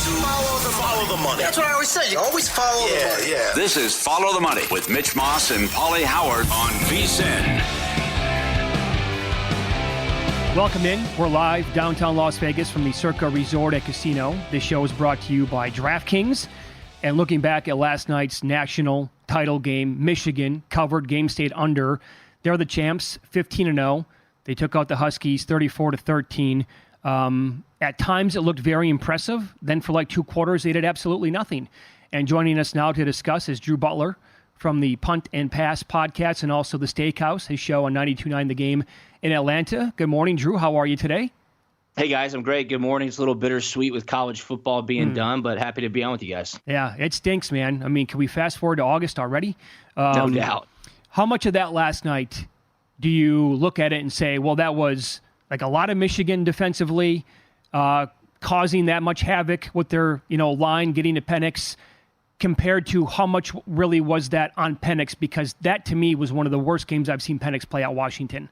Follow the money. That's what I always say. You always follow the money. Yeah. This is Follow the Money with Mitch Moss and Pauly Howard on VSiN. Welcome in. We're live downtown Las Vegas from the Circa Resort and Casino. This show is brought to you by DraftKings. And looking back at last night's national title game, Michigan covered, game stayed under. They're the champs, 15-0. They took out the Huskies 34-13. At times, it looked very impressive. Then for like 2 quarters, they did absolutely nothing. And joining us now to discuss is Drew Butler from the Punt and Pass podcast and also the Steakhouse, his show on 92.9 The Game in Atlanta. Good morning, Drew. How are you today? Hey, guys. I'm great. Good morning. It's a little bittersweet with college football being done, but happy to be on with you guys. Yeah, it stinks, man. I mean, can we fast forward to August already? No doubt. How much of that last night do you look at it and say, well, that was like a lot of Michigan defensively, causing that much havoc with their, line getting to Penix, compared to how much really was that on Penix? Because that, to me, was one of the worst games I've seen Penix play at Washington.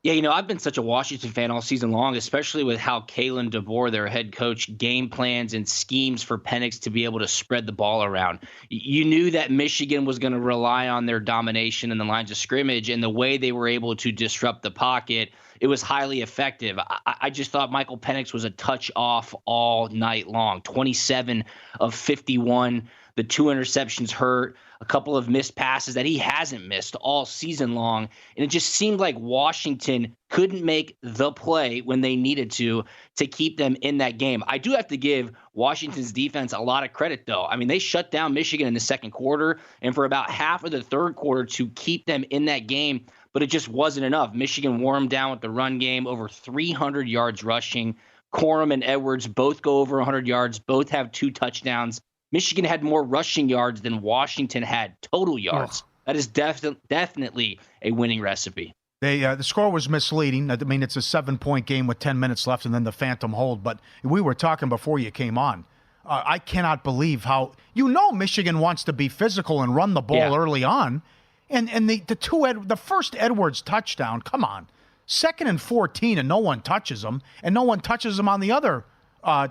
Yeah, I've been such a Washington fan all season long, especially with how Kalen DeBoer, their head coach, game plans and schemes for Penix to be able to spread the ball around. You knew that Michigan was going to rely on their domination in the lines of scrimmage, and the way they were able to disrupt the pocket, it was highly effective. I just thought Michael Penix was a touch off all night long. 27 of 51. The 2 interceptions hurt, a couple of missed passes that he hasn't missed all season long. And it just seemed like Washington couldn't make the play when they needed to keep them in that game. I do have to give Washington's defense a lot of credit, though. I mean, they shut down Michigan in the second quarter and for about half of the third quarter to keep them in that game, but it just wasn't enough. Michigan wore them down with the run game, over 300 yards rushing. Corum and Edwards both go over 100 yards, both have 2 touchdowns. Michigan had more rushing yards than Washington had total yards. That is definitely a winning recipe. The score was misleading. I mean, it's a 7-point game with 10 minutes left and then the phantom hold. But we were talking before you came on. I cannot believe how Michigan wants to be physical and run the ball early on. And the first Edwards touchdown, come on. 2nd and 14 and no one touches them. And no one touches them on the other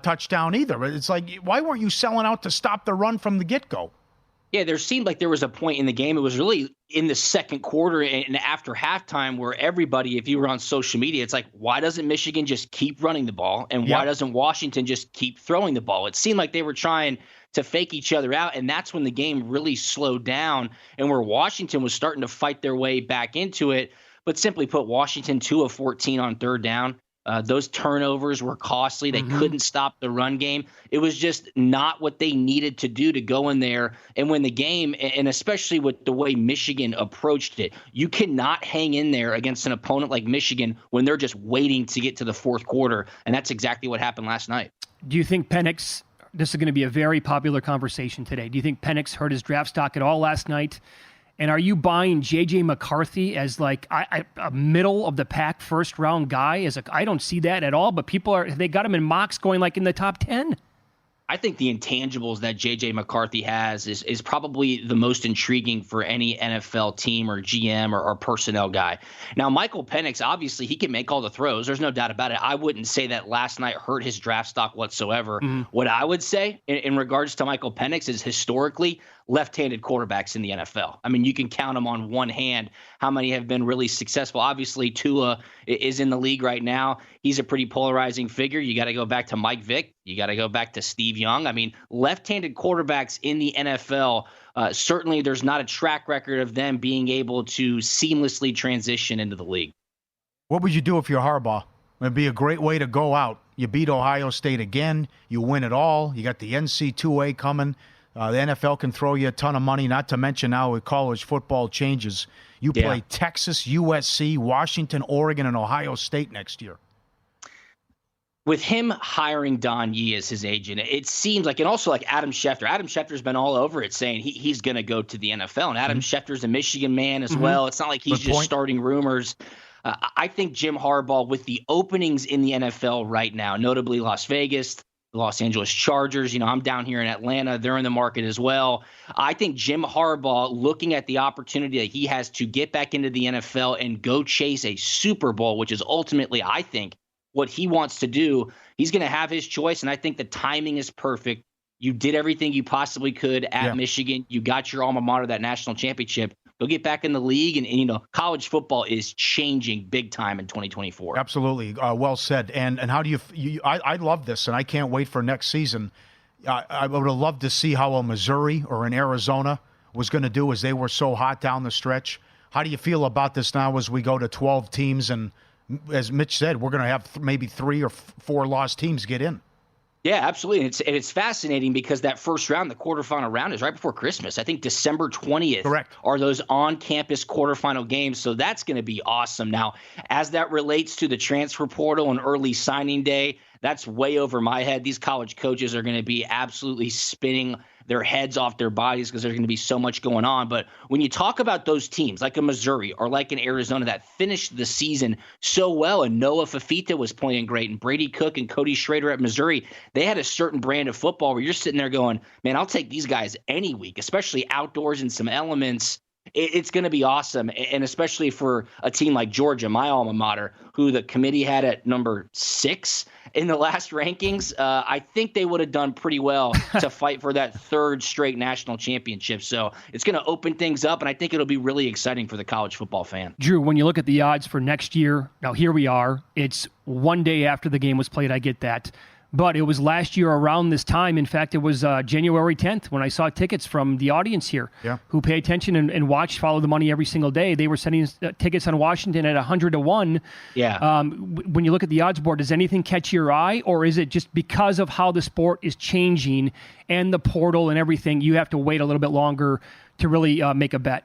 touchdown either. It's like, why weren't you selling out to stop the run from the get-go? Yeah, there seemed like there was a point in the game. It was really in the second quarter and after halftime where everybody, if you were on social media, it's like, why doesn't Michigan just keep running the ball? And why doesn't Washington just keep throwing the ball? It seemed like they were trying to fake each other out, and that's when the game really slowed down and where Washington was starting to fight their way back into it. But simply put, Washington 2 of 14 on third down. Those turnovers were costly. They couldn't stop the run game. It was just not what they needed to do to go in there and win the game, and especially with the way Michigan approached it. You cannot hang in there against an opponent like Michigan when they're just waiting to get to the fourth quarter, and that's exactly what happened last night. Do you think Penix, this is going to be a very popular conversation today, do you think Penix hurt his draft stock at all last night? And are you buying J.J. McCarthy as like a middle of the pack first round guy? I don't see that at all, but they got him in mocks going like in the top 10. I think the intangibles that J.J. McCarthy has is probably the most intriguing for any NFL team or GM or personnel guy. Now, Michael Penix, obviously, he can make all the throws. There's no doubt about it. I wouldn't say that last night hurt his draft stock whatsoever. What I would say in regards to Michael Penix is historically left-handed quarterbacks in the NFL. I mean, you can count them on one hand how many have been really successful. Obviously, Tua is in the league right now. He's a pretty polarizing figure. You got to go back to Mike Vick. You got to go back to Steve Young. I mean, left-handed quarterbacks in the NFL, certainly there's not a track record of them being able to seamlessly transition into the league. What would you do if you're Harbaugh? It'd be a great way to go out. You beat Ohio State again. You win it all. You got the NC2A coming. The NFL can throw you a ton of money, not to mention now with college football changes. You play Texas, USC, Washington, Oregon, and Ohio State next year. With him hiring Don Yee as his agent, it seems like, and also like Adam Schefter. Adam Schefter's been all over it saying he's going to go to the NFL. And Adam Schefter's a Michigan man as well. It's not like he's just starting rumors. I think Jim Harbaugh, with the openings in the NFL right now, notably Las Vegas, the Los Angeles Chargers, I'm down here in Atlanta. They're in the market as well. I think Jim Harbaugh, looking at the opportunity that he has to get back into the NFL and go chase a Super Bowl, which is ultimately, I think, what he wants to do, he's going to have his choice. And I think the timing is perfect. You did everything you possibly could at Michigan. You got your alma mater that national championship. Go get back in the league. And college football is changing big time in 2024. Absolutely. Well said. And how do I love this, and I can't wait for next season. I would have loved to see how a Missouri or an Arizona was going to do, as they were so hot down the stretch. How do you feel about this now as we go to 12 teams? And as Mitch said, we're going to have maybe 3 or 4 lost teams get in. Yeah, absolutely. And it's fascinating because that first round, the quarterfinal round, is right before Christmas. I think December 20th Correct. Are those on-campus quarterfinal games. So that's going to be awesome. Now, as that relates to the transfer portal and early signing day, that's way over my head. These college coaches are going to be absolutely spinning their heads off their bodies because there's going to be so much going on. But when you talk about those teams like a Missouri or like an Arizona that finished the season so well, and Noah Fafita was playing great, and Brady Cook and Cody Schrader at Missouri, they had a certain brand of football where you're sitting there going, man, I'll take these guys any week, especially outdoors in some elements. It's going to be awesome, and especially for a team like Georgia, my alma mater, who the committee had at number 6 in the last rankings. I think they would have done pretty well to fight for that 3rd straight national championship. So it's going to open things up, and I think it'll be really exciting for the college football fan. Drew, when you look at the odds for next year, now here we are. It's one day after the game was played. I get that. But it was last year around this time. In fact, it was January 10th when I saw tickets from the audience here who pay attention and watch, follow the money every single day. They were sending tickets on Washington at 100-1. Yeah. When you look at the odds board, does anything catch your eye, or is it just because of how the sport is changing and the portal and everything, you have to wait a little bit longer to really make a bet?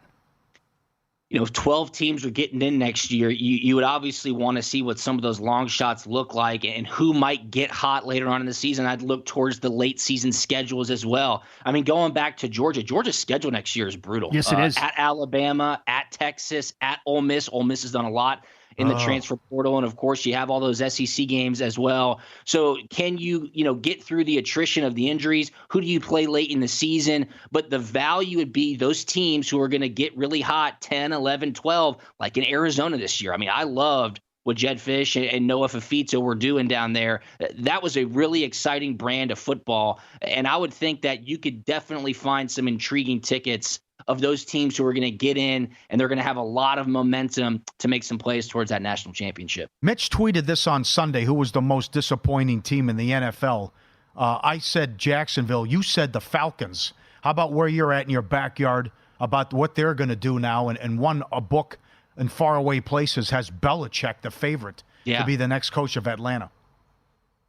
If 12 teams are getting in next year, you would obviously want to see what some of those long shots look like and who might get hot later on in the season. I'd look towards the late season schedules as well. I mean, going back to Georgia's schedule next year is brutal. Yes, it is. At Alabama, at Texas, at Ole Miss. Ole Miss has done a lot in the transfer portal. And of course, you have all those SEC games as well. So can you get through the attrition of the injuries? Who do you play late in the season? But the value would be those teams who are going to get really hot 10, 11, 12, like in Arizona this year. I mean, I loved what Jed Fish and Noah Fafita were doing down there. That was a really exciting brand of football. And I would think that you could definitely find some intriguing tickets of those teams who are going to get in, and they're going to have a lot of momentum to make some plays towards that national championship. Mitch tweeted this on Sunday, who was the most disappointing team in the NFL. I said Jacksonville. You said the Falcons. How about where you're at in your backyard about what they're going to do now? And a book in faraway places has Belichick, the favorite, to be the next coach of Atlanta.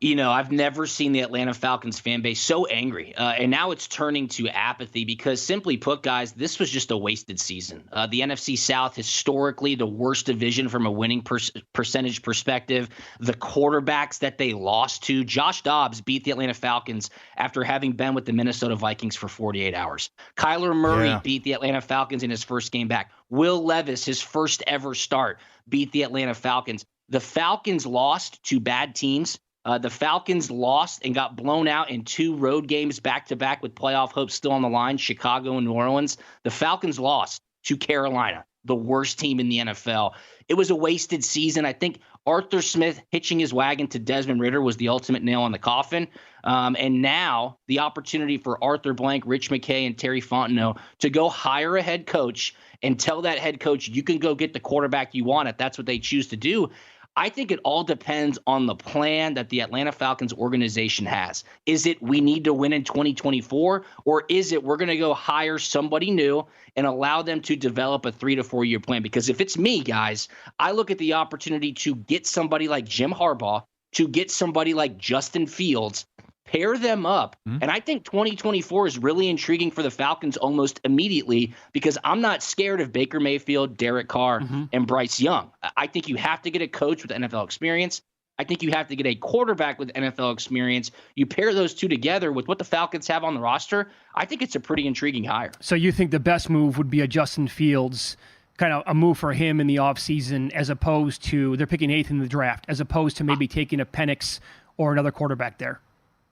I've never seen the Atlanta Falcons fan base so angry. And now it's turning to apathy because, simply put, guys, this was just a wasted season. The NFC South, historically the worst division from a winning percentage perspective. The quarterbacks that they lost to, Josh Dobbs beat the Atlanta Falcons after having been with the Minnesota Vikings for 48 hours. Kyler Murray beat the Atlanta Falcons in his first game back. Will Levis, his first ever start, beat the Atlanta Falcons. The Falcons lost to bad teams. The Falcons lost and got blown out in 2 road games back-to-back with playoff hopes still on the line, Chicago and New Orleans. The Falcons lost to Carolina, the worst team in the NFL. It was a wasted season. I think Arthur Smith hitching his wagon to Desmond Ridder was the ultimate nail in the coffin. And now the opportunity for Arthur Blank, Rich McKay, and Terry Fontenot to go hire a head coach and tell that head coach you can go get the quarterback you want if that's what they choose to do. I think it all depends on the plan that the Atlanta Falcons organization has. Is it we need to win in 2024, or is it we're going to go hire somebody new and allow them to develop a 3 to 4 year plan? Because if it's me, guys, I look at the opportunity to get somebody like Jim Harbaugh, to get somebody like Justin Fields, pair them up. And I think 2024 is really intriguing for the Falcons almost immediately because I'm not scared of Baker Mayfield, Derek Carr, and Bryce Young. I think you have to get a coach with NFL experience. I think you have to get a quarterback with NFL experience. You pair those two together with what the Falcons have on the roster. I think it's a pretty intriguing hire. So you think the best move would be a Justin Fields, kind of a move for him in the offseason, as opposed to they're picking 8th in the draft, as opposed to maybe taking a Penix or another quarterback there?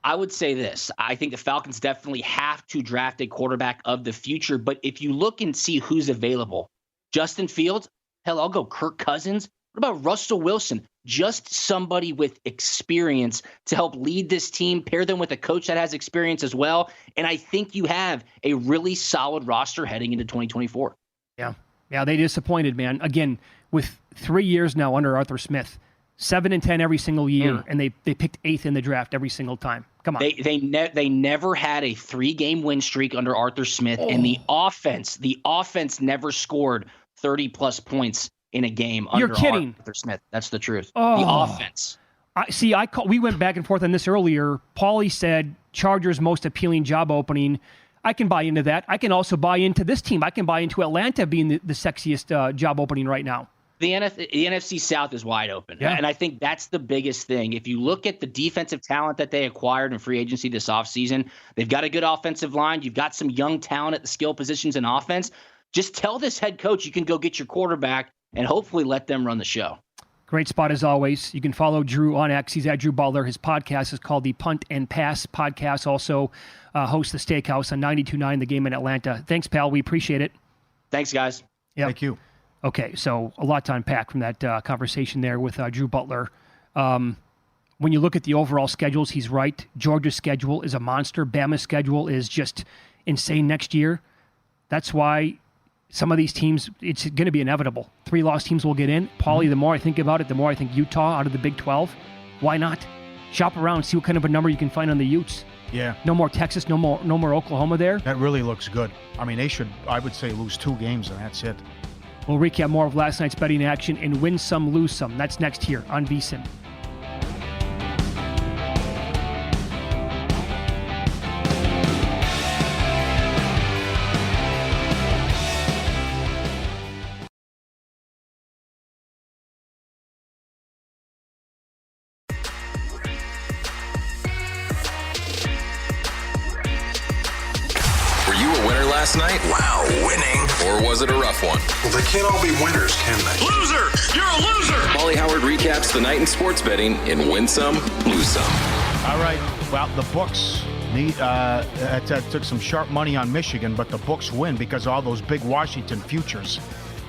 I would say this. I think the Falcons definitely have to draft a quarterback of the future. But if you look and see who's available, Justin Fields, hell, I'll go Kirk Cousins. What about Russell Wilson? just somebody with experience to help lead this team, pair them with a coach that has experience as well. And I think you have a really solid roster heading into 2024. Yeah, they disappointed, man. Again, with 3 years now under Arthur Smith, 7-10 every single year, and they picked 8th in the draft every single time. Come on. They never had a 3-game win streak under Arthur Smith, and the offense never scored 30-plus points in a game under Arthur Smith. That's the truth. The offense. We went back and forth on this earlier. Pauly said Chargers' most appealing job opening. I can buy into that. I can also buy into this team. I can buy into Atlanta being the sexiest job opening right now. The NFC South is wide open. Yeah. And I think that's the biggest thing. If you look at the defensive talent that they acquired in free agency this offseason, they've got a good offensive line. You've got some young talent at the skill positions in offense. Just tell this head coach you can go get your quarterback and hopefully let them run the show. Great spot as always. You can follow Drew on X. He's at Drew Butler. His podcast is called the Punt and Pass Podcast. Also hosts the Steakhouse on 92.9 The Game in Atlanta. Thanks, pal. We appreciate it. Thanks, guys. Yep. Thank you. Okay, so a lot to unpack from that conversation there with Drew Butler. When you look at the overall schedules, he's right. Georgia's schedule is a monster. Bama's schedule is just insane next year. That's why some of these teams, it's going to be inevitable. 3-loss teams will get in. Pauly, the more I think about it, the more I think Utah out of the Big 12. Why not? Shop around, see what kind of a number you can find on the Utes. Yeah. No more Texas, no more Oklahoma there. That really looks good. I mean, they should, I would say, lose 2 games and that's it. We'll recap more of last night's betting action and win some, lose some. That's next here on VSiN. Last night? Wow, winning. Or was it a rough one? Well, they can't all be winners, can they? Loser! You're a loser! Pauly Howard recaps the night in sports betting in Win Some, Lose Some. All right. Well, the books took some sharp money on Michigan, but the books win because of all those big Washington futures.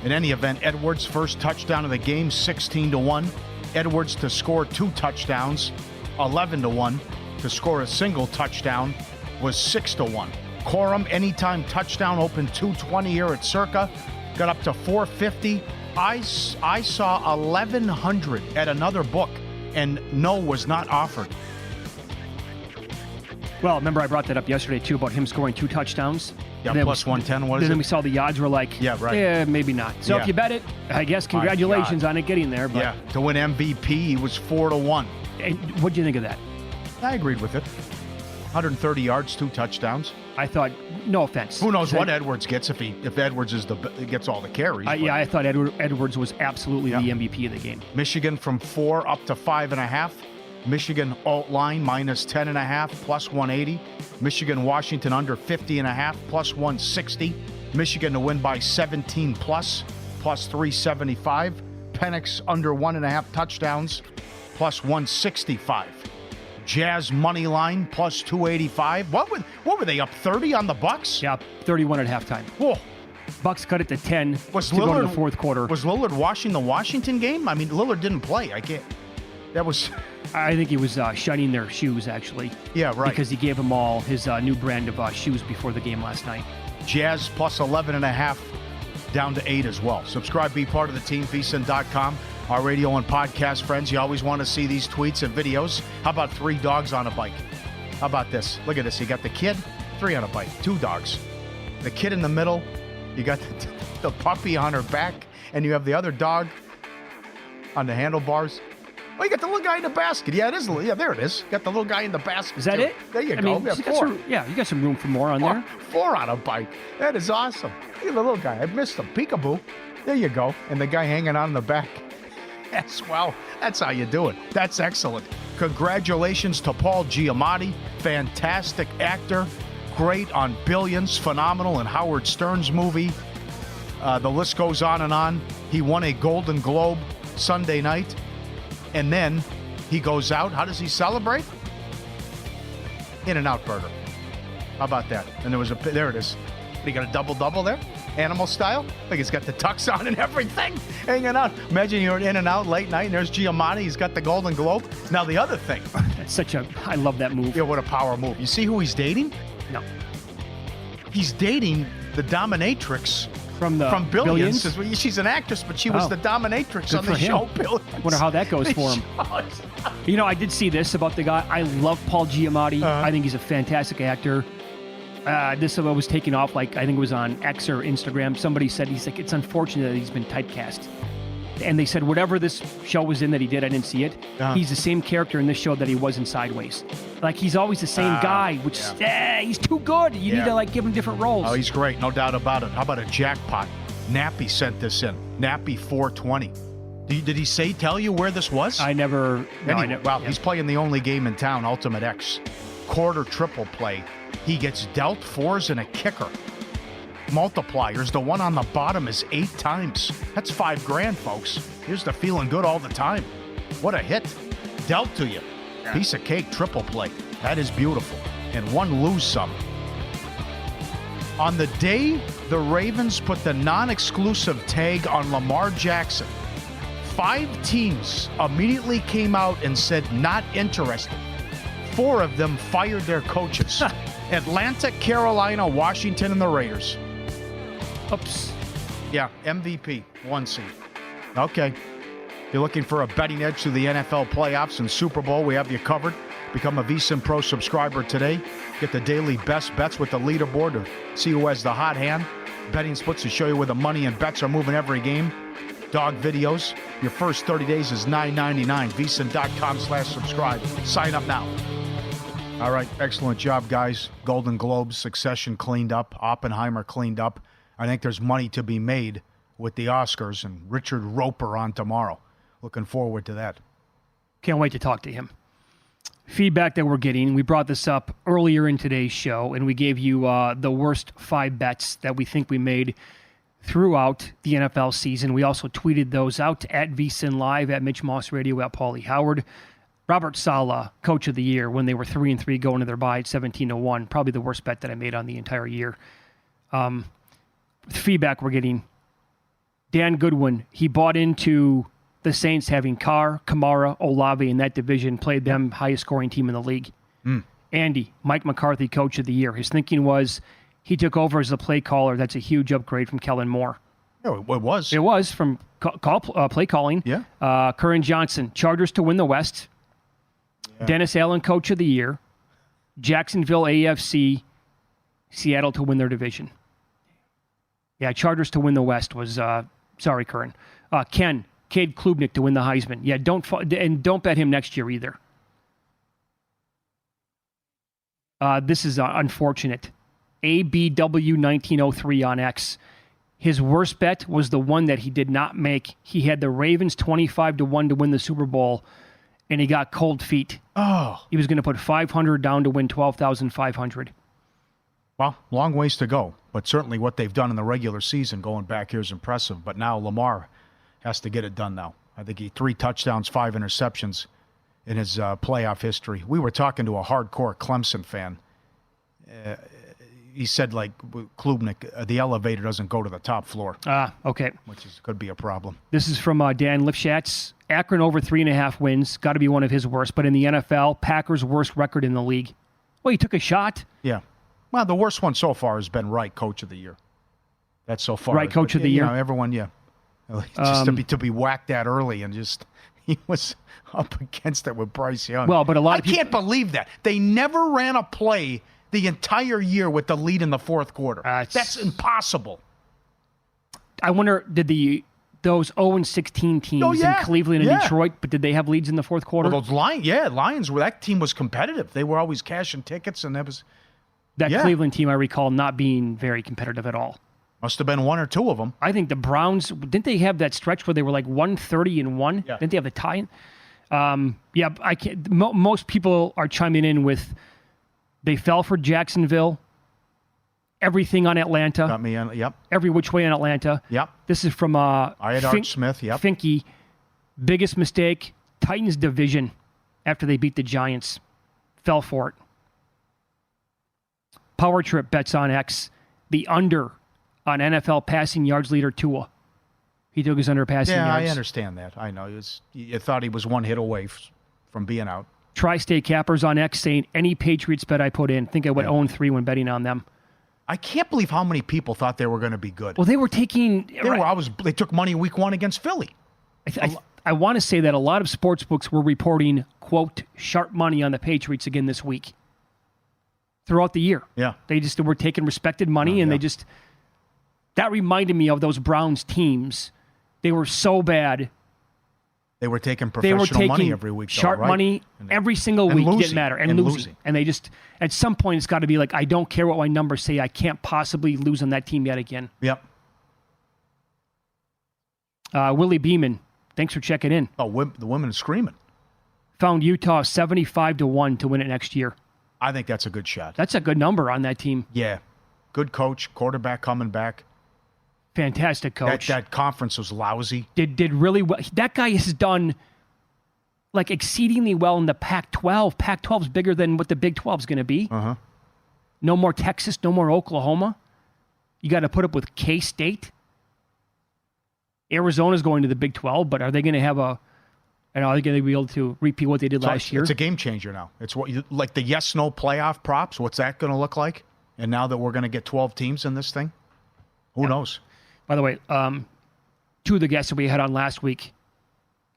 In any event, Edwards' first touchdown of the game, 16-1. Edwards to score 2 touchdowns, 11-1. To score a single touchdown was 6-1. Corum, anytime touchdown, opened 220 here at Circa, got up to 450. I saw 1,100 at another book, and no was not offered. Well, remember I brought that up yesterday, too, about him scoring 2 touchdowns? Yeah, plus 110, what is it? Then we saw the odds were like, yeah, right. Yeah, maybe not. So if you bet it, I guess congratulations on it getting there. But yeah, to win MVP, he was 4-1. And what do you think of that? I agreed with it. 130 yards, 2 touchdowns. I thought, no offense. Who knows what Edwards gets if Edwards gets all the carries. I thought Edwards was absolutely the MVP of the game. Michigan from 4 up to 5.5. Michigan alt line minus 10.5 plus 180. Michigan Washington under 50.5 plus 160. Michigan to win by 17 plus 375. Penix under 1.5 touchdowns plus 165. Jazz money line plus 285. What were they up 30 on the Bucks? Yeah, 31 at halftime. Whoa. Bucks cut it to 10 to go to the fourth quarter. Was Lillard watching the Washington game? I mean, Lillard didn't play. I think he was shining their shoes, actually. Yeah, right. Because he gave them all his new brand of shoes before the game last night. Jazz plus 11.5 down to 8 as well. Subscribe, be part of the team, vsin.com. Our radio and podcast friends, you always want to see these tweets and videos. How about 3 dogs on a bike? How about this? Look at this. You got the kid, 3 on a bike, 2 dogs. The kid in the middle, you got the puppy on her back, and you have the other dog on the handlebars. Oh, you got the little guy in the basket. Yeah, it is. Yeah, there it is. Got the little guy in the basket. Is that too. it? There you go. Mean, 4. You got some room for more on there. 4 on a bike. That is awesome. Look at the little guy. I missed him. Peekaboo. There you go. And the guy hanging on the back. Yes, well, that's how you do it. That's excellent. Congratulations to Paul Giamatti. Fantastic actor. Great on Billions. Phenomenal in Howard Stern's movie. The list goes on and on. He won a Golden Globe Sunday night. And then he goes out. How does he celebrate? In-N-Out burger. How about that? And there it is. He got a double-double there? Animal style? Like he's got the tux on and everything, hanging out. Imagine you're in and out late night, and there's Giamatti. He's got the Golden Globe. Now the other thing. That's I love that move. Yeah, what a power move. You see who he's dating? No. He's dating the dominatrix from Billions. She's an actress, but she was the dominatrix on the show Billions. I wonder how that goes for him. I did see this about the guy. I love Paul Giamatti. I think he's a fantastic actor. This was taken off, I think it was on X or Instagram. Somebody said, it's unfortunate that he's been typecast. And they said, whatever this show was in that he did, I didn't see it. He's the same character in this show that he was in Sideways. He's always the same guy, which he's too good. You need to give him different roles. Oh, he's great, no doubt about it. How about a jackpot? Nappy sent this in. Nappy 420. Did he tell you where this was? I never. He's playing the only game in town, Ultimate X. Quarter triple play. He gets dealt fours and a kicker. Multipliers, the one on the bottom is 8 times. That's $5,000, folks. Here's the feeling good all the time. What a hit. Dealt to you. Piece of cake, triple play. That is beautiful. And one lose some. On the day the Ravens put the non-exclusive tag on Lamar Jackson, 5 teams immediately came out and said not interested. 4 of them fired their coaches. Atlanta, Carolina, Washington, and the Raiders. Oops. Yeah, MVP, 1 seed. Okay. You're looking for a betting edge to the NFL playoffs and Super Bowl, we have you covered. Become a VSiN Pro subscriber today. Get the daily best bets with the leaderboard to see who has the hot hand. Betting splits to show you where the money and bets are moving every game. Dog videos. Your first 30 days is $9.99. VSiN.com/subscribe. Sign up now. All right, excellent job, guys. Golden Globes, Succession cleaned up, Oppenheimer cleaned up. I think there's money to be made with the Oscars and Richard Roper on tomorrow. Looking forward to that. Can't wait to talk to him. Feedback that we're getting, we brought this up earlier in today's show, and we gave you the worst 5 bets that we think we made throughout the NFL season. We also tweeted those out at VSiN Live, at Mitch Moss Radio, at Pauly Howard. Robert Saleh, Coach of the Year, when they were 3-3 going to their bye at 17-1. Probably the worst bet that I made on the entire year. Feedback we're getting. Dan Goodwin, he bought into the Saints having Carr, Kamara, Olave in that division, played them highest scoring team in the league. Andy, Mike McCarthy, Coach of the Year. His thinking was he took over as the play caller. That's a huge upgrade from Kellen Moore. Oh, it was. It was from play calling. Yeah. Curran Johnson, Chargers to win the West. Yeah. Dennis Allen, Coach of the Year. Jacksonville, AFC. Seattle to win their division. Yeah, Chargers to win the West was, sorry, Curran. Ken, Cade Klubnik to win the Heisman. Yeah, don't bet him next year either. This is unfortunate. ABW1903 on X. His worst bet was the one that he did not make. He had the Ravens 25-1 to win the Super Bowl, and he got cold feet. Oh. He was going to put $500 down to win $12,500. Well, long ways to go, but certainly what they've done in the regular season going back here is impressive. But now Lamar has to get it done now. I think he 3 touchdowns, 5 interceptions in his playoff history. We were talking to a hardcore Clemson fan. He said, Klubnik, the elevator doesn't go to the top floor. Okay. Which could be a problem. This is from Dan Lifshatz. Akron over 3.5 wins. Got to be one of his worst. But in the NFL, Packers' worst record in the league. Well, he took a shot. Yeah. Well, the worst one so far has been Wright, Coach of the Year. That's so far. Right, Coach of the Year. Everyone, yeah. Just to be whacked that early and he was up against it with Bryce Young. Well, but I can't believe that. They never ran a play the entire year with the lead in the fourth quarter. That's impossible. I wonder, did those 0-16 teams in Cleveland and Detroit, but did they have leads in the fourth quarter? Well, those Lions, that team was competitive. They were always cashing tickets, and that Cleveland team, I recall, not being very competitive at all. Must have been 1 or 2 of them. I think the Browns, didn't they have that stretch where they were 130-1? Yeah. Didn't they have the tie-in? I can't. Most people are chiming in with they fell for Jacksonville. Everything on Atlanta. Got me on. Yep. Every which way on Atlanta. Yep. This is from Art Smith. Yep. Finky. Biggest mistake. Titans division after they beat the Giants. Fell for it. Power Trip bets on X. The under on NFL passing yards leader Tua. He took his under passing yards. Yeah, I understand that. I know. You thought he was one hit away from being out. Tri-State Cappers on X saying, any Patriots bet I put in, I think I went 0-3 when betting on them. I can't believe how many people thought they were going to be good. Well, they were taking... They took money week 1 against Philly. I want to say that a lot of sports books were reporting, quote, sharp money on the Patriots again this week. Throughout the year. Yeah. They just were taking respected money, and they just... That reminded me of those Browns teams. They were so bad. They were taking professional money every week. Sharp money every single week. It didn't matter. And losing. And they just, at some point, it's got to be like, I don't care what my numbers say. I can't possibly lose on that team yet again. Yep. Willie Beeman, thanks for checking in. Oh, the women screaming. Found Utah 75-1 to win it next year. I think that's a good shot. That's a good number on that team. Yeah. Good coach, quarterback coming back. Fantastic coach. That conference was lousy. Did really well. That guy has done like exceedingly well in the Pac-12. Pac-12 is bigger than what the Big 12 is going to be. Uh-huh. No more Texas, no more Oklahoma. You got to put up with K-State. Arizona's going to the Big 12, but are they going to have are they going to be able to repeat what they did last year? It's a game changer now. It's like the yes/no playoff props. What's that going to look like? And now that we're going to get 12 teams in this thing, who knows? By the way, two of the guests that we had on last week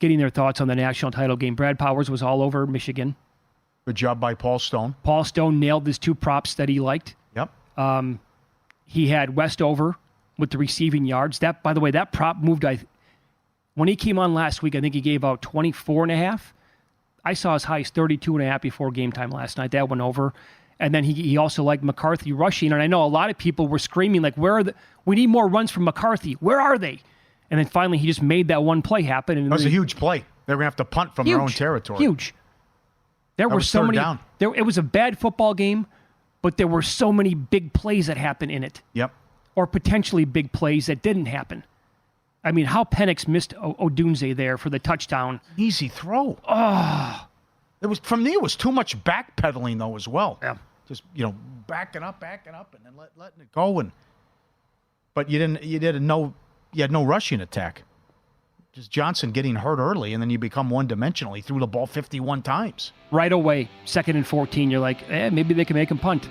getting their thoughts on the national title game. Brad Powers was all over Michigan. Good job by Paul Stone. Paul Stone nailed his 2 props that he liked. Yep. He had Westover with the receiving yards. That, by the way, that prop moved. When he came on last week, I think he gave out 24.5. I saw as high as 32.5 before game time last night. That went over. And then he also liked McCarthy rushing. And I know a lot of people were screaming, like, we need more runs from McCarthy. Where are they? And then finally he just made that one play happen. And that was a huge play. They were going to have to punt from their own territory. Huge. There were so many. It was a bad football game, but there were so many big plays that happened in it. Yep. Or potentially big plays that didn't happen. I mean, how Penix missed Odunze there for the touchdown. Easy throw. Oh. It was too much backpedaling, though, as well. Yeah. Just, backing up, and then letting it go. But you had no rushing attack. Just Johnson getting hurt early, and then you become one-dimensional. He threw the ball 51 times. Right away, 2nd and 14, you're like, maybe they can make him punt.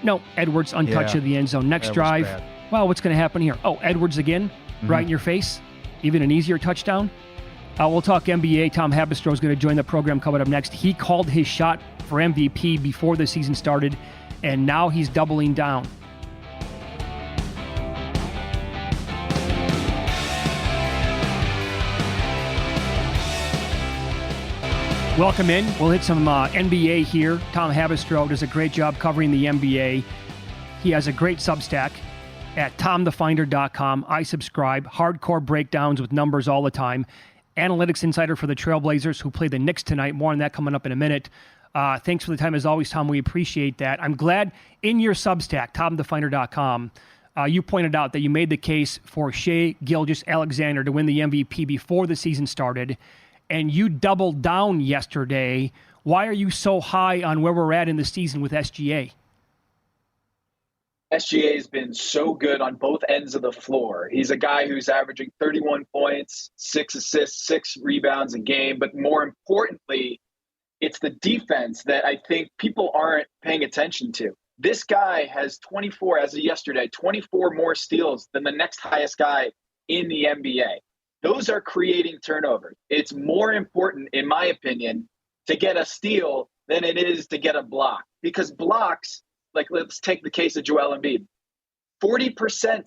No, Edwards untouched of the end zone. Next drive, well, what's going to happen here? Oh, Edwards again, right in your face. Even an easier touchdown. We'll talk NBA. Tom Haberstroh is going to join the program coming up next. He called his shot for MVP before the season started, and now he's doubling down. Welcome in. We'll hit some NBA here. Tom Haberstroh does a great job covering the NBA. He has a great Substack at tomthefinder.com. I subscribe. Hardcore breakdowns with numbers all the time. Analytics insider for the Trail Blazers, who play the Knicks tonight. More on that coming up in a minute. Thanks for the time, as always, Tom. We appreciate that. I'm glad in your Substack, tomthefinder.com, you pointed out that you made the case for Shai Gilgeous-Alexander to win the MVP before the season started, and you doubled down yesterday. Why are you so high on where we're at in the season with SGA? SGA has been so good on both ends of the floor. He's a guy who's averaging 31 points, 6 assists, 6 rebounds a game. But more importantly, it's the defense that I think people aren't paying attention to. This guy has 24, as of yesterday, 24 more steals than the next highest guy in the NBA. Those are creating turnovers. It's more important, in my opinion, to get a steal than it is to get a block. Because blocks, like let's take the case of Joel Embiid. 40%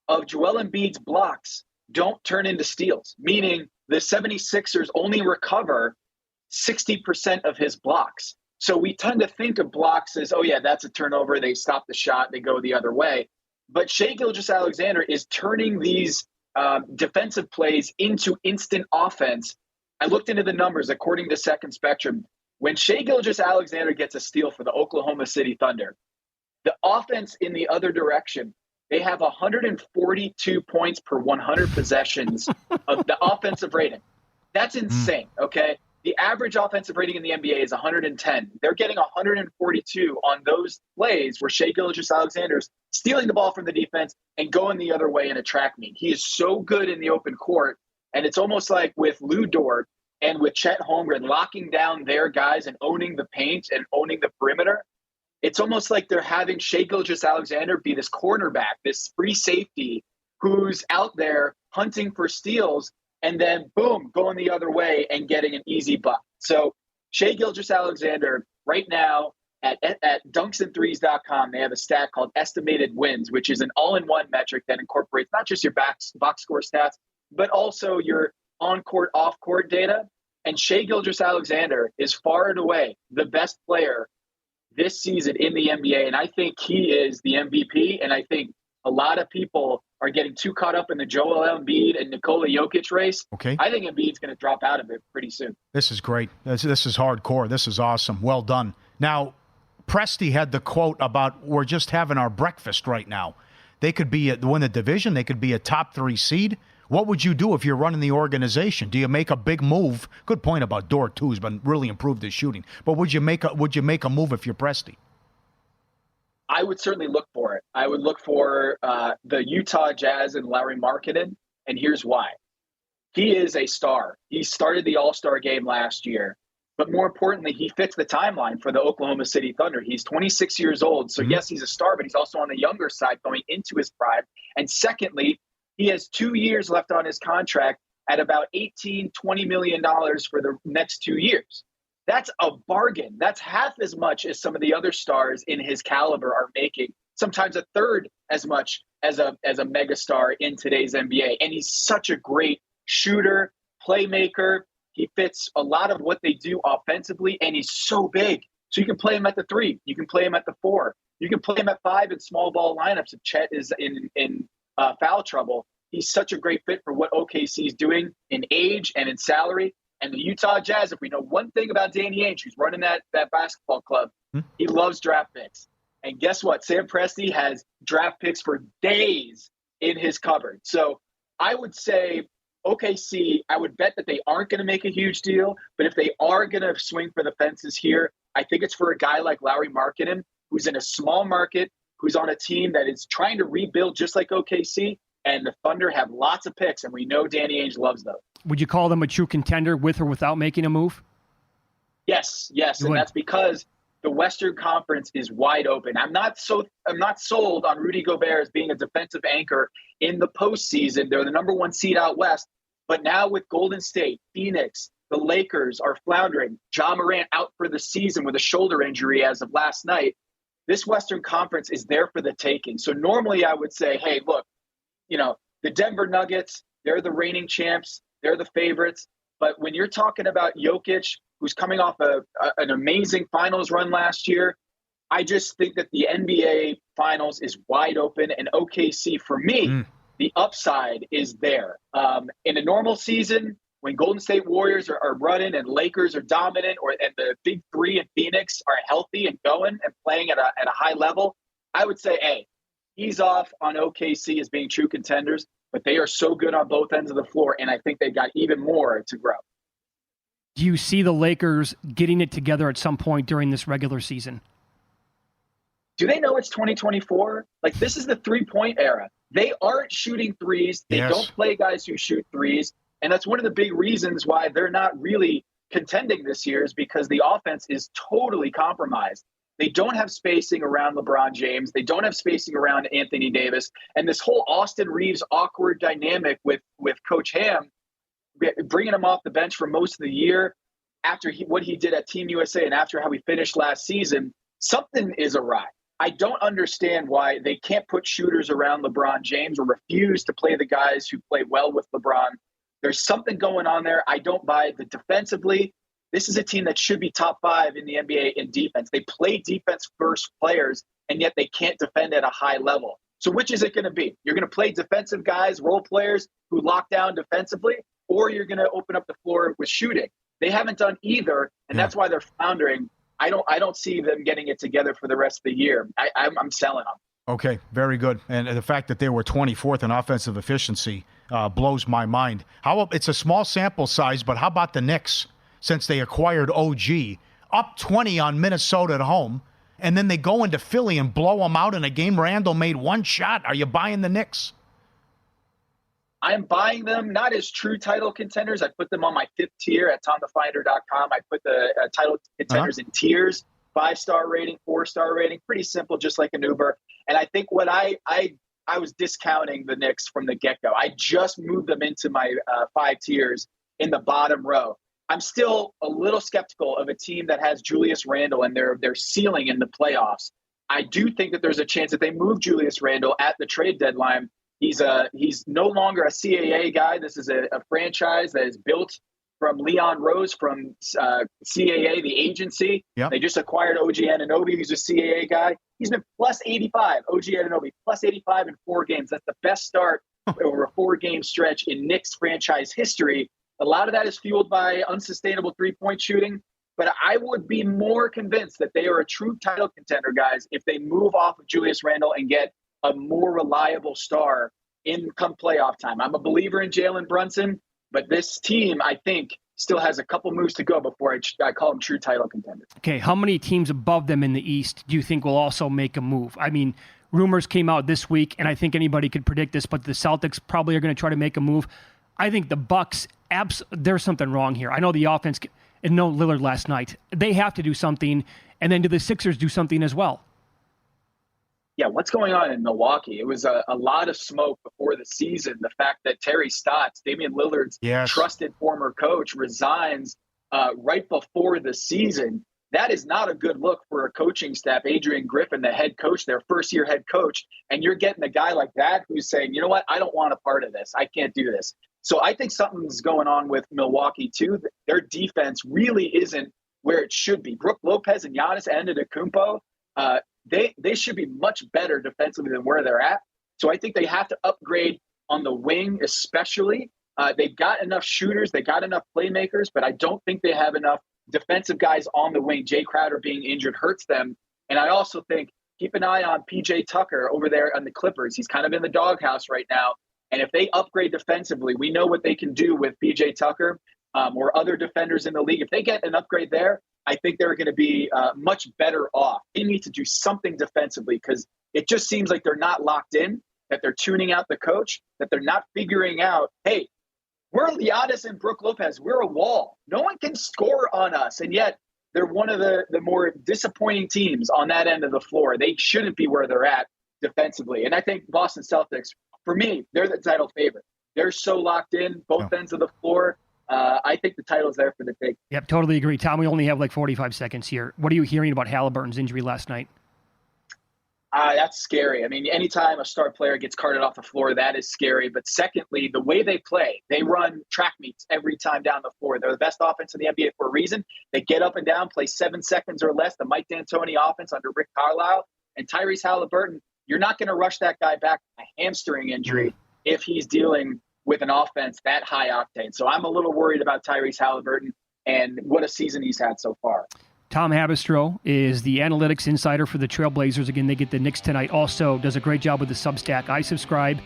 of Joel Embiid's blocks don't turn into steals, meaning the 76ers only recover 60% of his blocks. So we tend to think of blocks as, oh yeah, that's a turnover. They stop the shot. They go the other way. But Shai Gilgeous-Alexander is turning these defensive plays into instant offense. I looked into the numbers according to Second Spectrum. When Shai Gilgeous-Alexander gets a steal for the Oklahoma City Thunder, the offense in the other direction, they have 142 points per 100 possessions of the offensive rating. That's insane, okay? The average offensive rating in the NBA is 110. They're getting 142 on those plays where Shai Gilgeous-Alexander's stealing the ball from the defense and going the other way in a track meet. He is so good in the open court, and it's almost like with Lou Dort and with Chet Holmgren locking down their guys and owning the paint and owning the perimeter. It's almost like they're having Shai Gilgeous-Alexander be this cornerback, this free safety who's out there hunting for steals and then, boom, going the other way and getting an easy buck. So Shai Gilgeous-Alexander right now at dunksandthrees.com, they have a stat called estimated wins, which is an all-in-one metric that incorporates not just your box score stats, but also your on-court, off-court data. And Shai Gilgeous-Alexander is far and away the best player this season in the NBA. And I think he is the MVP. And I think a lot of people are getting too caught up in the Joel Embiid and Nikola Jokic race. Okay. I think Embiid's going to drop out of it pretty soon. This is great. This is hardcore. This is awesome. Well done. Now, Presti had the quote about we're just having our breakfast right now. They could win the division. They could be a top 3 seed. What would you do if you're running the organization? Do you make a big move? Good point about Dort, too. He's been really improved his shooting. But would you make a move if you're Presti? I would certainly look for it. I would look for the Utah Jazz and Lauri Markkanen, and here's why. He is a star. He started the All-Star game last year, but more importantly, he fits the timeline for the Oklahoma City Thunder. He's 26 years old, so yes, he's a star, but he's also on the younger side going into his prime. And secondly, he has 2 years left on his contract at about $18, $20 million for the next 2 years. That's a bargain. That's half as much as some of the other stars in his caliber are making, sometimes a third as much as a megastar in today's NBA. And he's such a great shooter, playmaker. He fits a lot of what they do offensively, and he's so big. So you can play him at the 3. You can play him at the 4. You can play him at 5 in small ball lineups if Chet is in foul trouble. He's such a great fit for what OKC is doing in age and in salary. And the Utah Jazz, if we know one thing about Danny Ainge, who's running that basketball club, he loves draft picks. And guess what? Sam Presti has draft picks for days in his cupboard. So I would say OKC, I would bet that they aren't going to make a huge deal. But if they are going to swing for the fences here, I think it's for a guy like Lauri Markkanen, who's in a small market, who's on a team that is trying to rebuild just like OKC. And the Thunder have lots of picks, and we know Danny Ainge loves those. Would you call them a true contender with or without making a move? Yes. And that's because the Western Conference is wide open. I'm not sold on Rudy Gobert as being a defensive anchor in the postseason. They're the number 1 seed out west. But now with Golden State, Phoenix, the Lakers are floundering. Ja Morant out for the season with a shoulder injury as of last night. This Western Conference is there for the taking. So normally I would say, hey, look, the Denver Nuggets, they're the reigning champs. They're the favorites. But when you're talking about Jokic, who's coming off an amazing finals run last year, I just think that the NBA finals is wide open. And OKC, for me, the upside is there. In a normal season, when Golden State Warriors are running and Lakers are dominant, and the big 3 in Phoenix are healthy and going and playing at a high level, I would say, hey, ease off on OKC as being true contenders, but they are so good on both ends of the floor, and I think they've got even more to grow. Do you see the Lakers getting it together at some point during this regular season? Do they know it's 2024? Like, this is the three-point era. They aren't shooting threes. They don't play guys who shoot threes, and that's one of the big reasons why they're not really contending this year is because the offense is totally compromised. They don't have spacing around LeBron James. They don't have spacing around Anthony Davis. And this whole Austin Reeves awkward dynamic with Coach Ham, bringing him off the bench for most of the year after what he did at Team USA and after how he finished last season, something is awry. I don't understand why they can't put shooters around LeBron James or refuse to play the guys who play well with LeBron. There's something going on there. I don't buy it. Defensively, this is a team that should be top 5 in the NBA in defense. They play defense-first players, and yet they can't defend at a high level. So which is it going to be? You're going to play defensive guys, role players who lock down defensively, or you're going to open up the floor with shooting. They haven't done either, and that's why they're floundering. I don't see them getting it together for the rest of the year. I'm selling them. Okay, very good. And the fact that they were 24th in offensive efficiency blows my mind. It's a small sample size, but how about the Knicks? since they acquired OG, up 20 on Minnesota at home, and then they go into Philly and blow them out in a game Randall made one shot. Are you buying the Knicks? I'm buying them not as true title contenders. I put them on my 5th tier at TomTheFinder.com. I put the title contenders in tiers, 5-star rating, 4-star rating, pretty simple, just like an Uber. And I think what I was discounting the Knicks from the get-go. I just moved them into my 5 tiers in the bottom row. I'm still a little skeptical of a team that has Julius Randle and their ceiling in the playoffs. I do think that there's a chance that they move Julius Randle at the trade deadline. He's no longer a CAA guy. This is a franchise that is built from Leon Rose from CAA, the agency. Yep. They just acquired OG Anunoby, who's a CAA guy. He's been plus 85. OG Anunoby, plus 85 in 4 games. That's the best start over a 4-game stretch in Knicks franchise history. A lot of that is fueled by unsustainable three-point shooting. But I would be more convinced that they are a true title contender, guys, if they move off of Julius Randle and get a more reliable star in come playoff time. I'm a believer in Jalen Brunson, but this team, I think, still has a couple moves to go before I call them true title contenders. Okay, how many teams above them in the East do you think will also make a move? I mean, rumors came out this week, and I think anybody could predict this, but the Celtics probably are going to try to make a move. I think the Bucks, there's something wrong here. I know the offense, and no Lillard last night. They have to do something, and then do the Sixers do something as well? Yeah, what's going on in Milwaukee? It was a lot of smoke before the season. The fact that Terry Stotts, Damian Lillard's trusted former coach, resigns right before the season. That is not a good look for a coaching staff. Adrian Griffin, the head coach, their first-year head coach, and you're getting a guy like that who's saying, you know what, I don't want a part of this. I can't do this. So I think something's going on with Milwaukee, too. Their defense really isn't where it should be. Brook Lopez and Giannis Antetokounmpo, they should be much better defensively than where they're at. So I think they have to upgrade on the wing, especially. They've got enough shooters. They got enough playmakers, but I don't think they have enough defensive guys on the wing. Jay Crowder being injured hurts them. And I also think keep an eye on PJ Tucker over there on the Clippers. He's kind of in the doghouse right now. And if they upgrade defensively, we know what they can do with PJ Tucker or other defenders in the league. If they get an upgrade there, I think they're going to be much better off. They need to do something defensively because it just seems like they're not locked in, that they're tuning out the coach, that they're not figuring out, hey, we're Giannis and Brook Lopez. We're a wall. No one can score on us. And yet they're one of the more disappointing teams on that end of the floor. They shouldn't be where they're at defensively. And I think Boston Celtics, for me, they're the title favorite. They're so locked in, both ends of the floor. I think the title's there for the take. Yep, totally agree. Tom, we only have like 45 seconds here. What are you hearing about Halliburton's injury last night? That's scary. I mean, anytime a star player gets carted off the floor, that is scary. But secondly, the way they play, they run track meets every time down the floor. They're the best offense in the NBA for a reason. They get up and down, play 7 seconds or less, the Mike D'Antoni offense under Rick Carlisle. And Tyrese Halliburton, you're not going to rush that guy back from a hamstring injury if he's dealing with an offense that high octane. So I'm a little worried about Tyrese Halliburton and what a season he's had so far. Tom Haberstroh is the analytics insider for the Trail Blazers. Again, they get the Knicks tonight. Also does a great job with the Substack. I subscribe.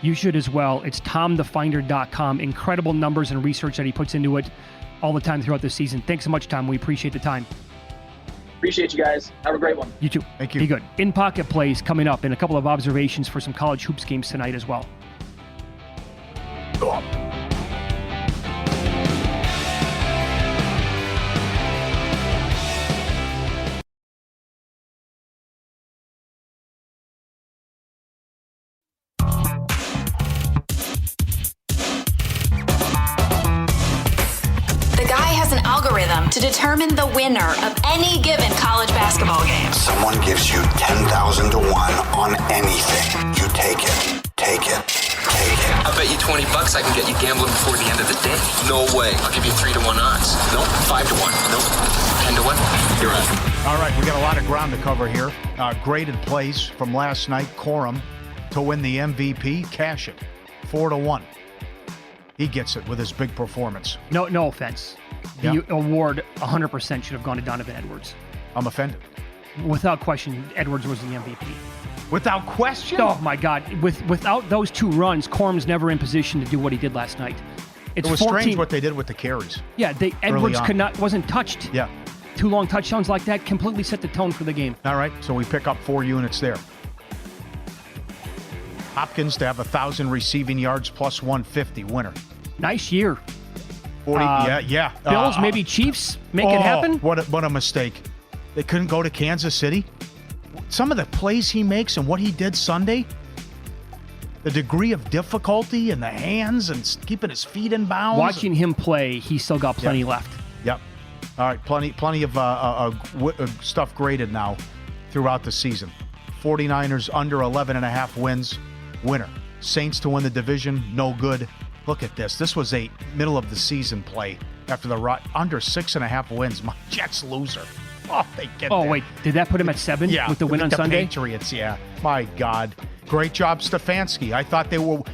You should as well. It's TomTheFinder.com. Incredible numbers and research that he puts into it all the time throughout the season. Thanks so much, Tom. We appreciate the time. Appreciate you guys. Have a great one. You too. Thank you. Be good. In-pocket plays coming up and a couple of observations for some college hoops games tonight as well. Go on. To determine the winner of any given college basketball game. Someone gives you 10,000 to 1 on anything. You take it. Take it. Take it. I bet you $20 I can get you gambling before the end of the day. No way. I'll give you 3 to 1 odds. Nope. 5 to 1. Nope. 10 to 1. You're out. All right, we got a lot of ground to cover here. Graded plays from last night. Corum to win the MVP. Cash it. 4 to 1. He gets it with his big performance. No offense. The award 100% should have gone to Donovan Edwards. I'm offended. Without question, Edwards was the MVP. Without question? Oh, my God. Without those 2 runs, Corum's never in position to do what he did last night. It's it was 14. strange what they did with the carries. Yeah, Edwards wasn't touched. Yeah. 2 long touchdowns like that completely set the tone for the game. All right, so we pick up 4 units there. Hopkins to have 1,000 receiving yards plus 150, winner. Nice year. 40, yeah. Bills, maybe Chiefs, make it happen. What a mistake. They couldn't go to Kansas City. Some of the plays he makes and what he did Sunday, the degree of difficulty and the hands and keeping his feet in bounds. Watching him play, he's still got plenty left. Yep. All right, plenty of stuff graded now throughout the season. 49ers under 11.5 wins, winner. Saints to win the division, no good. Look at this. This was a middle of the season play after the under 6.5 wins. My Jets loser. Oh, they get Oh, that. wait. Did that put him at 7 with the win on Sunday? Patriots, yeah. My God. Great job, Stefanski. I thought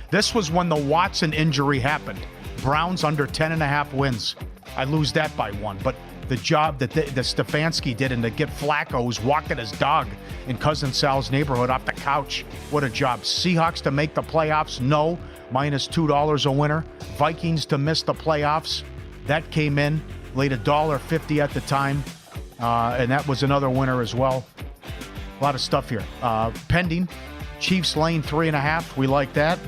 this was when the Watson injury happened. Browns under 10.5 wins. I lose that by 1. But the job that Stefanski did and to get Flacco, who's walking his dog in Cousin Sal's neighborhood off the couch. What a job. Seahawks to make the playoffs, no. Minus $2 a winner. Vikings to miss the playoffs. That came in. Laid $1.50 at the time. And that was another winner as well. A lot of stuff here. Pending. Chiefs laying 3.5. We like that.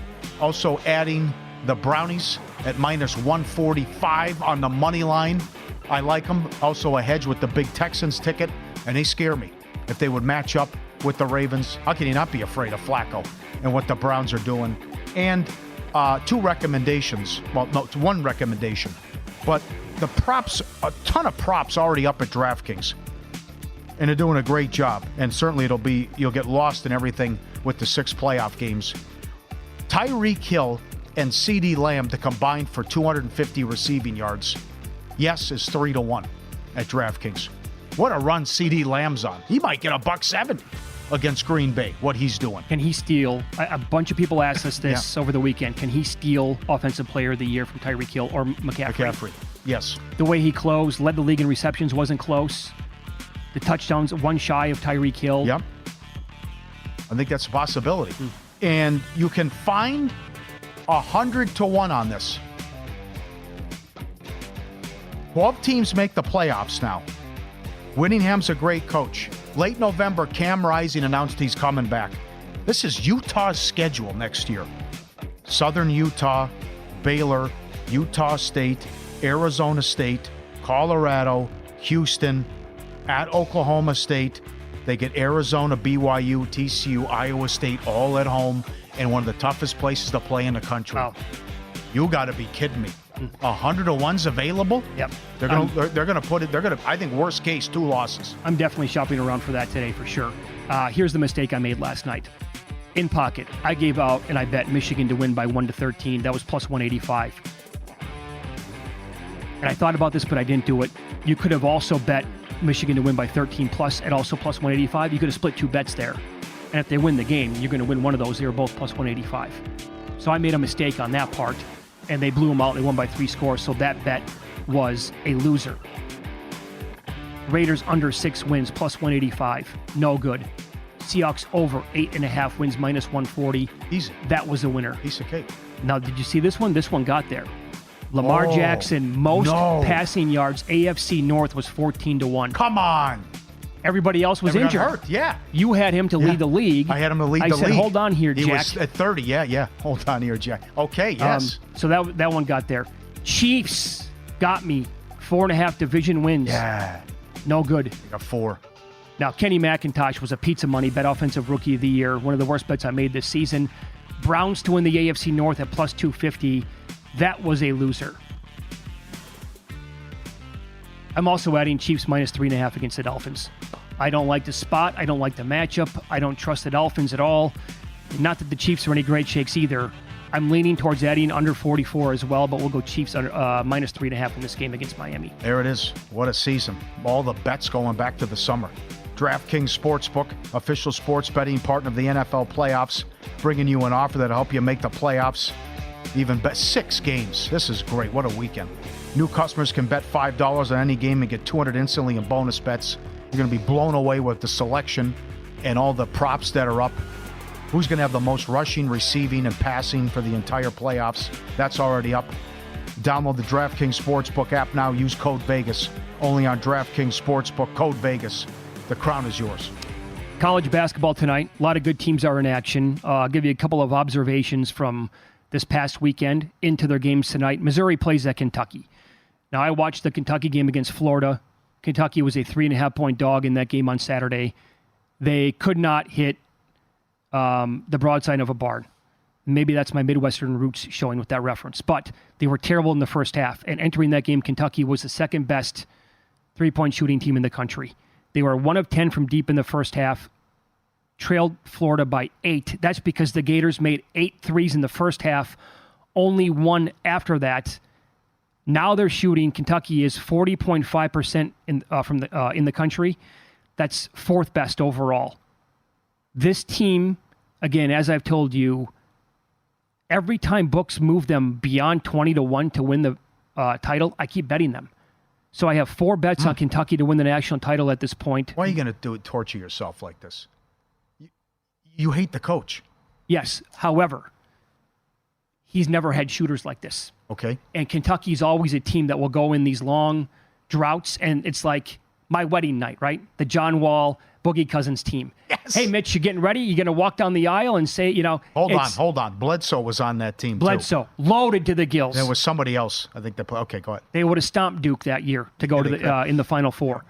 Also adding the Brownies at minus 145 on the money line. I like them. Also a hedge with the big Texans ticket. And they scare me. If they would match up with the Ravens, how can you not be afraid of Flacco and what the Browns are doing? And 2 recommendations. Well, no, it's 1 recommendation. But the props, a ton of props already up at DraftKings. And they're doing a great job. And certainly you'll get lost in everything with the 6 playoff games. Tyreek Hill and CeeDee Lamb to combine for 250 receiving yards. Yes, is 3-1 at DraftKings. What a run CeeDee Lamb's on. He might get $1.70 against Green Bay, what he's doing. Can he steal? A bunch of people asked us this over the weekend. Can he steal Offensive Player of the Year from Tyreek Hill or McCaffrey? Yes. The way he closed, led the league in receptions, wasn't close. The touchdowns, 1 shy of Tyreek Hill. Yep. I think that's a possibility. And you can find 100-1 on this. 12 teams make the playoffs now. Whittingham's a great coach. Late November, Cam Rising announced he's coming back. This is Utah's schedule next year. Southern Utah, Baylor, Utah State, Arizona State, Colorado, Houston, at Oklahoma State. They get Arizona, BYU, TCU, Iowa State all at home, and one of the toughest places to play in the country. Wow. You got to be kidding me. 100-1's available? Yep. They're gonna put it. I think worst case 2 losses. I'm definitely shopping around for that today for sure. Here's the mistake I made last night. In pocket, I gave out and I bet Michigan to win by 1-13. That was plus 185. And I thought about this, but I didn't do it. You could have also bet Michigan to win by 13 plus at also plus 185. You could have split 2 bets there. And if they win the game, you're going to win one of those. They were both plus 185. So I made a mistake on that part. And they blew them out. They won by 3 scores. So that bet was a loser. Raiders under 6 wins, plus 185. No good. Seahawks over 8.5 wins, minus 140. Easy. That was a winner. Piece of cake. Now, did you see this one? This one got there. Lamar Jackson, most passing yards. AFC North was 14-1. Come on. Everybody else was injured. Hurt. Yeah. You had him to lead the league. I had him to lead the league. I said, hold on here, Jack. He was at 30. Yeah. Hold on here, Jack. Okay, yes. So that one got there. Chiefs got me. 4.5 division wins. Yeah. No good. I got 4. Now, Kenny McIntosh was a pizza money bet, offensive rookie of the year. One of the worst bets I made this season. Browns to win the AFC North at plus 250. That was a loser. I'm also adding Chiefs minus 3.5 against the Dolphins. I don't like the spot. I don't like the matchup. I don't trust the Dolphins at all. Not that the Chiefs are any great shakes either. I'm leaning towards adding under 44 as well, but we'll go Chiefs under minus 3.5 in this game against Miami. There it is. What a season. All the bets going back to the summer. DraftKings Sportsbook, official sports betting partner of the NFL playoffs, bringing you an offer that'll help you make the playoffs. Even bet 6 games. This is great. What a weekend. New customers can bet $5 on any game and get $200 instantly in bonus bets. You're going to be blown away with the selection and all the props that are up. Who's going to have the most rushing, receiving, and passing for the entire playoffs? That's already up. Download the DraftKings Sportsbook app now. Use code Vegas. Only on DraftKings Sportsbook. Code Vegas. The crown is yours. College basketball tonight. A lot of good teams are in action. I'll give you a couple of observations from this past weekend into their games tonight. Missouri plays at Kentucky. Now, I watched the Kentucky game against Florida. Kentucky was a 3.5-point dog in that game on Saturday. They could not hit the broadside of a barn. Maybe that's my Midwestern roots showing with that reference. But they were terrible in the first half. And entering that game, Kentucky was the second best three-point shooting team in the country. They were 1 of 10 from deep in the first half, trailed Florida by 8. That's because the Gators made 8 threes in the first half, only 1 after that. Now they're shooting. Kentucky is 40.5% in the country. That's 4th best overall. This team, again, as I've told you, every time books move them beyond 20-1 to win the title, I keep betting them. So I have 4 bets on Kentucky to win the national title at this point. Why are you going to torture yourself like this? You hate the coach. Yes. However, he's never had shooters like this. Okay. And Kentucky's always a team that will go in these long droughts, and it's like my wedding night, right? The John Wall, Boogie Cousins team. Yes. Hey, Mitch, you getting ready? You going to walk down the aisle and say, Hold on. Bledsoe was on that team, Bledsoe, loaded to the gills. There was somebody else. I think okay, go ahead. They would have stomped Duke that year to go to the in the Final Four.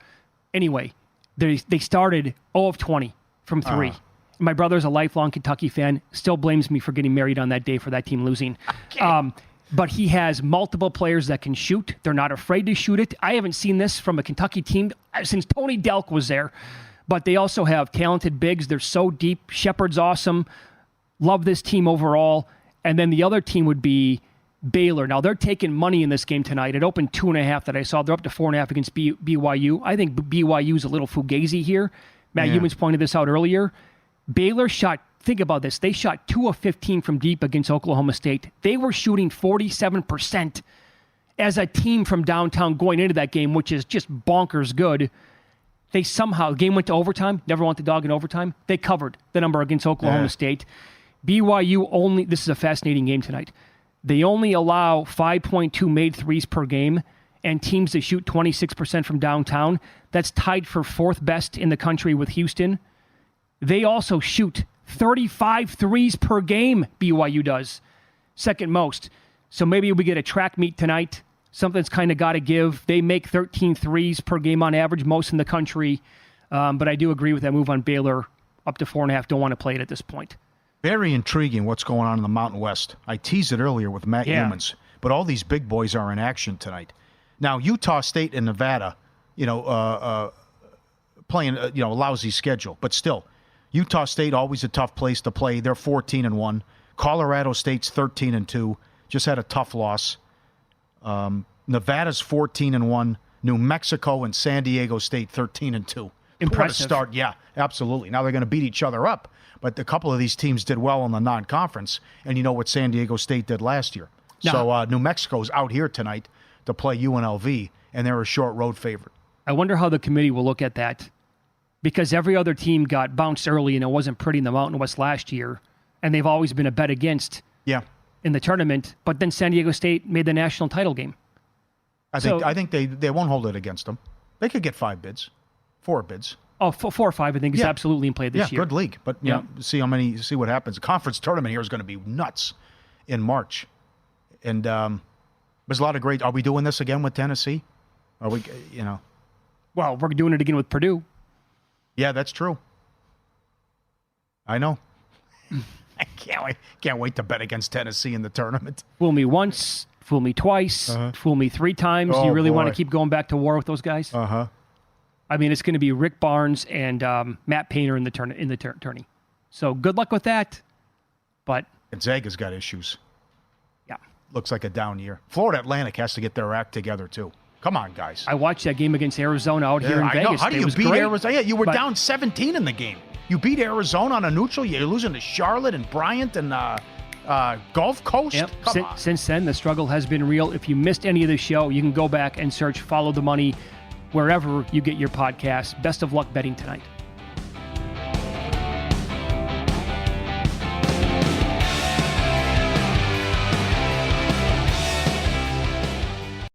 Anyway, they started 0 of 20 from 3. My brother's a lifelong Kentucky fan. Still blames me for getting married on that day for that team losing. Okay. But he has multiple players that can shoot. They're not afraid to shoot it. I haven't seen this from a Kentucky team since Tony Delk was there. But they also have talented bigs. They're so deep. Shepard's awesome. Love this team overall. And then the other team would be Baylor. Now, they're taking money in this game tonight. It opened 2.5 that I saw. They're up to 4.5 against BYU. I think BYU's a little fugazi here. Matt Humans pointed this out earlier. Baylor shot, think about this, they shot 2 of 15 from deep against Oklahoma State. They were shooting 47% as a team from downtown going into that game, which is just bonkers good. They somehow, the game went to overtime, never went the dog in overtime. They covered the number against Oklahoma State. BYU only, this is a fascinating game tonight. They only allow 5.2 made threes per game, and teams that shoot 26% from downtown. That's tied for 4th best in the country with Houston. They also shoot 35 threes per game, BYU does. 2nd most. So maybe we get a track meet tonight. Something's kind of got to give. They make 13 threes per game on average, most in the country. But I do agree with that move on Baylor, up to 4.5. Don't want to play it at this point. Very intriguing what's going on in the Mountain West. I teased it earlier with Matt Humans, but all these big boys are in action tonight. Now, Utah State and Nevada, playing a lousy schedule, but still, Utah State always a tough place to play. They're 14-1. Colorado State's 13-2. Just had a tough loss. Nevada's 14-1. New Mexico and San Diego State 13-2. Impressive. What a start. Yeah, absolutely. Now they're going to beat each other up. But a couple of these teams did well in the non-conference. And you know what San Diego State did last year. No. So New Mexico's out here tonight to play UNLV, and they're a short road favorite. I wonder how the committee will look at that, because every other team got bounced early and it wasn't pretty in the Mountain West last year, and they've always been a bet against in the tournament. But then San Diego State made the national title game. I think they won't hold it against them. They could get 5 bids, 4 bids. Oh, 4 or 5, I think, is absolutely in play this year. Yeah, good league. But see what happens. The conference tournament here is going to be nuts in March. And there's a lot of great. Are we doing this again with Tennessee? Are we, Well, we're doing it again with Purdue. Yeah, that's true. I know. I can't wait to bet against Tennessee in the tournament. Fool me once, fool me twice, fool me 3 times. Oh, you really boy. want to keep going back to war with those guys? I mean, it's going to be Rick Barnes and Matt Painter in the tourney. So good luck with that. But Gonzaga's got issues. Yeah. Looks like a down year. Florida Atlantic has to get their act together, too. Come on, guys. I watched that game against Arizona out here in Vegas. Know. How do you beat Arizona? Yeah, you were down 17 in the game. You beat Arizona on a neutral. You're losing to Charlotte and Bryant and Gulf Coast. Yep. Come on. Since then, the struggle has been real. If you missed any of the show, you can go back and search Follow the Money wherever you get your podcasts. Best of luck betting tonight.